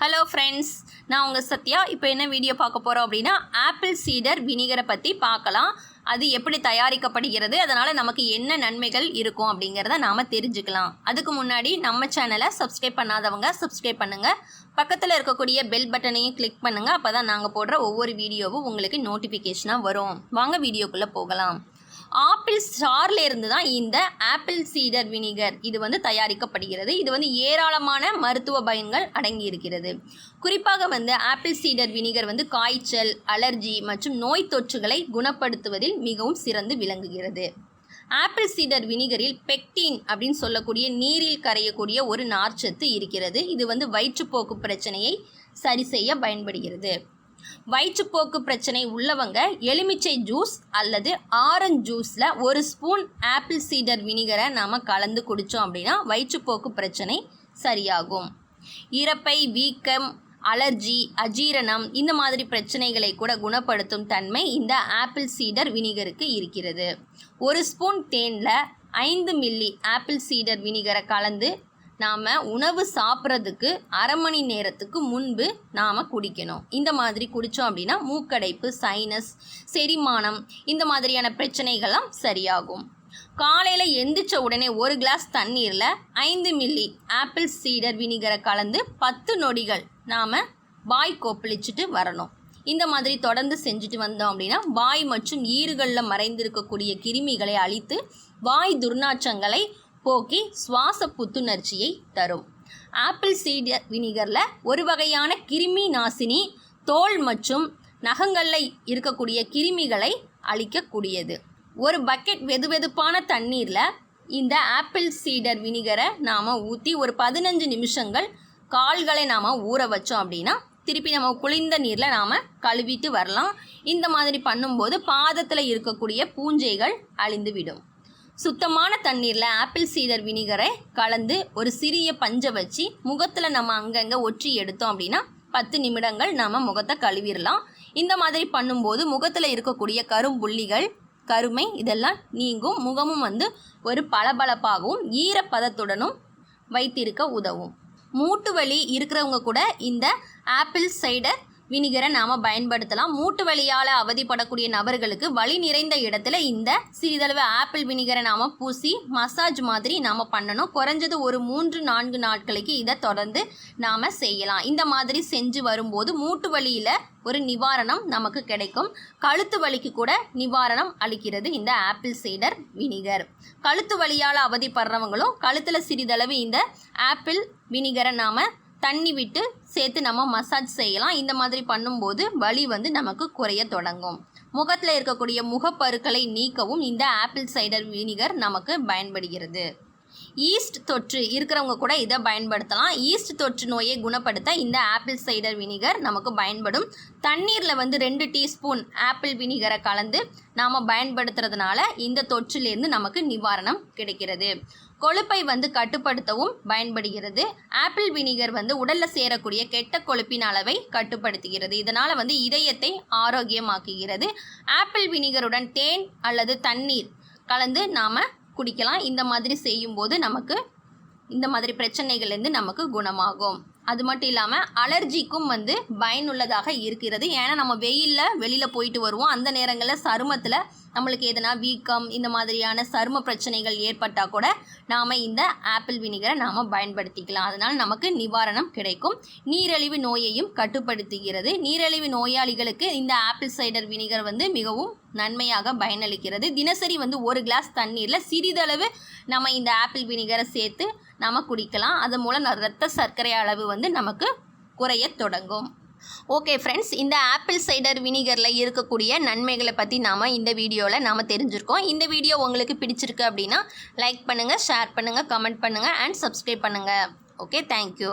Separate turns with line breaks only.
Hello friends, நான் உங்கள் சத்யா. இப்போ என்ன வீடியோ பார்க்க போகிறோம் அப்படின்னா, ஆப்பிள் சீடர் வினிகரை பற்றி பார்க்கலாம். அது எப்படி தயாரிக்கப்படுகிறது, அதனால் நமக்கு என்ன நன்மைகள் இருக்கும் அப்படிங்கிறத நாம் தெரிஞ்சுக்கலாம். அதுக்கு முன்னாடி நம்ம சேனலை சப்ஸ்கிரைப் பண்ணாதவங்க சப்ஸ்கிரைப் பண்ணுங்கள். பக்கத்தில் இருக்கக்கூடிய பெல் பட்டனையும் கிளிக் பண்ணுங்கள். அப்போ தான் நாங்கள் போடுற ஒவ்வொரு வீடியோவும் உங்களுக்கு நோட்டிஃபிகேஷனாக வரும். வாங்க வீடியோக்குள்ளே போகலாம். ஆப்பிள் ஸ்டார்ல இருந்து தான் இந்த ஆப்பிள் சீடர் வினிகர் இது தயாரிக்கப்படுகிறது. இது ஏராளமான மருத்துவ பயன்கள் அடங்கி இருக்கிறது. குறிப்பாக ஆப்பிள் சீடர் வினிகர் காய்ச்சல், அலர்ஜி மற்றும் நோய் தொற்றுகளை குணப்படுத்துவதில் மிகவும் சிறந்து விளங்குகிறது. ஆப்பிள் சீடர் வினிகரில் பெக்டின் அப்படின்னு சொல்லக்கூடிய நீரில் கரையக்கூடிய ஒரு நார்ச்சத்து இருக்கிறது. இது வயிற்றுப்போக்கு பிரச்சனையை சரி செய்ய பயன்படுகிறது. வயிற்றுப்போக்கு பிரச்சனை உள்ளவங்க எலுமிச்சை ஜூஸ் அல்லது ஆரஞ்சு ஜூஸில் ஒரு ஸ்பூன் ஆப்பிள் சீடர் வினிகரை நாம் கலந்து குடித்தோம் அப்படின்னா வயிற்றுப்போக்கு பிரச்சனை சரியாகும். இரைப்பை, வீக்கம், அலர்ஜி, அஜீரணம் இந்த மாதிரி பிரச்சனைகளை கூட குணப்படுத்தும் தன்மை இந்த ஆப்பிள் சீடர் வினிகருக்கு இருக்கிறது. ஒரு ஸ்பூன் தேனில் 5 மில்லி ஆப்பிள் சீடர் வினிகரை கலந்து நாம் உணவு சாப்பிட்றதுக்கு அரை மணி நேரத்துக்கு முன்பு நாம் குடிக்கணும். இந்த மாதிரி குடித்தோம் அப்படின்னா மூக்கடைப்பு, சைனஸ், செரிமானம் இந்த மாதிரியான பிரச்சனைகள்லாம் சரியாகும். காலையில் எந்திரிச்ச உடனே ஒரு கிளாஸ் தண்ணீரில் 5 மில்லி ஆப்பிள் சீடர் வினிகரை கலந்து 10 நொடிகள் நாம் வாய் கொப்பளிச்சுட்டு வரணும். இந்த மாதிரி தொடர்ந்து செஞ்சுட்டு வந்தோம் அப்படின்னா வாய் மற்றும் ஈறுகளில் மறைந்திருக்கக்கூடிய கிருமிகளை அழித்து வாய் துர்நாற்றங்களை போக்கி சுவாச புத்துணர்ச்சியை தரும். ஆப்பிள் சீடர் வினிகரில் ஒரு வகையான கிருமி நாசினி தோல் மற்றும் நகங்களில் இருக்கக்கூடிய கிருமிகளை அழிக்கக்கூடியது. ஒரு பக்கெட் வெதுவெதுப்பான தண்ணீரில் இந்த ஆப்பிள் சீடர் வினிகரை நாம் ஊற்றி ஒரு 15 நிமிஷங்கள் கால்களை நாம் ஊற வச்சோம் அப்படின்னா திருப்பி நம்ம குளிர்ந்த நீரில் நாம் கழுவிட்டு வரலாம். இந்த மாதிரி பண்ணும்போது பாதத்தில் இருக்கக்கூடிய பூஞ்சைகள் அழிந்துவிடும். சுத்தமான தண்ணீரில் ஆப்பிள் சீடர் வினிகரை கலந்து ஒரு சிறிய பஞ்சை வச்சு முகத்தில் நம்ம அங்கங்கே ஒற்றி எடுத்தோம் அப்படின்னா 10 நிமிடங்கள் நாம் முகத்தை கழுவிடலாம். இந்த மாதிரி பண்ணும்போது முகத்தில் இருக்கக்கூடிய கரும்புள்ளிகள், கருமை இதெல்லாம் நீங்கும். முகமும் ஒரு பளபளப்பாகவும் ஈரப்பதத்துடனும் வைத்திருக்க உதவும். மூட்டு வலி இருக்கிறவங்க கூட இந்த ஆப்பிள் சைடர் வினிகரை நாம் பயன்படுத்தலாம். மூட்டு வலியால் அவதிப்படக்கூடிய நபர்களுக்கு வலி நிறைந்த இடத்துல இந்த சிறிதளவு ஆப்பிள் வினிகரை நாம் பூசி மசாஜ் மாதிரி நாம் பண்ணணும். குறைஞ்சது ஒரு 3-4 நாட்களுக்கு இதை தொடர்ந்து நாம் செய்யலாம். இந்த மாதிரி செஞ்சு வரும்போது மூட்டு வலியில் ஒரு நிவாரணம் நமக்கு கிடைக்கும். கழுத்து வலிக்கு கூட நிவாரணம் அளிக்கிறது இந்த ஆப்பிள் சைடர் வினிகர். கழுத்து வலியால் அவதிப்படுறவங்களும் கழுத்தில் சிறிதளவு இந்த ஆப்பிள் வினிகரை நாம் தண்ணி விட்டு சேர்த்து நம்ம மசாஜ் செய்யலாம். இந்த மாதிரி பண்ணும்போது வலி நமக்கு குறைய தொடங்கும். முகத்தில் இருக்கக்கூடிய முகப்பருக்களை நீக்கவும் இந்த ஆப்பிள் சைடர் வினிகர் நமக்கு பயன்படுகிறது. ஈஸ்ட் தொற்று இருக்கிறவங்க கூட இதை பயன்படுத்தலாம். ஈஸ்ட் தொற்று நோயை குணப்படுத்த இந்த ஆப்பிள் சைடர் வினிகர் நமக்கு பயன்படும். தண்ணீரில் 2 டீஸ்பூன் ஆப்பிள் வினிகரை கலந்து நாம் பயன்படுத்துறதுனால இந்த தொற்றிலிருந்து நமக்கு நிவாரணம் கிடைக்கிறது. கொழுப்பை கட்டுப்படுத்தவும் பயன்படுகிறது. ஆப்பிள் வினிகர் உடலில் சேரக்கூடிய கெட்ட கொழுப்பின் அளவை கட்டுப்படுத்துகிறது. இதனால் இதயத்தை ஆரோக்கியமாக்குகிறது. ஆப்பிள் வினிகருடன் தேன் அல்லது தண்ணீர் கலந்து நாம் குடிக்கலாம். இந்த மாதிரி செய்யும்போது நமக்கு இந்த மாதிரி பிரச்சனைகள்லேருந்து நமக்கு குணமாகும். அது மட்டும் இல்லாமல் அலர்ஜிக்கும் பயனுள்ளதாக இருக்கிறது. ஏன்னா நம்ம வெளியில் போயிட்டு வருவோம். அந்த நேரங்களில் சருமத்தில் நம்மளுக்கு எதனா வீக்கம் இந்த மாதிரியான சரும பிரச்சனைகள் ஏற்பட்டால் கூட நாம் இந்த ஆப்பிள் வினிகரை நாம் பயன்படுத்திக்கலாம். அதனால் நமக்கு நிவாரணம் கிடைக்கும். நீரிழிவு நோயையும் கட்டுப்படுத்துகிறது. நீரிழிவு நோயாளிகளுக்கு இந்த ஆப்பிள் சைடர் வினிகர் மிகவும் நன்மையாக பயனளிக்கிறது. தினசரி ஒரு கிளாஸ் தண்ணீரில் சிறிதளவு நம்ம இந்த ஆப்பிள் வினிகரை சேர்த்து நாம் குடிக்கலாம். அதன் மூலம் இரத்த சர்க்கரை அளவு நமக்கு குறைய தொடங்கும். ஓகே ஃப்ரெண்ட்ஸ், இந்த ஆப்பிள் சைடர் வினிகரில் இருக்கக்கூடிய நன்மைகளை பற்றி நாம் இந்த வீடியோவில் நாம் தெரிஞ்சுருக்கோம். இந்த வீடியோ உங்களுக்கு பிடிச்சிருக்கு அப்படின்னா லைக் பண்ணுங்கள், ஷேர் பண்ணுங்கள், கமெண்ட் பண்ணுங்கள் அண்ட் சப்ஸ்கிரைப் பண்ணுங்கள். Okay, thank you.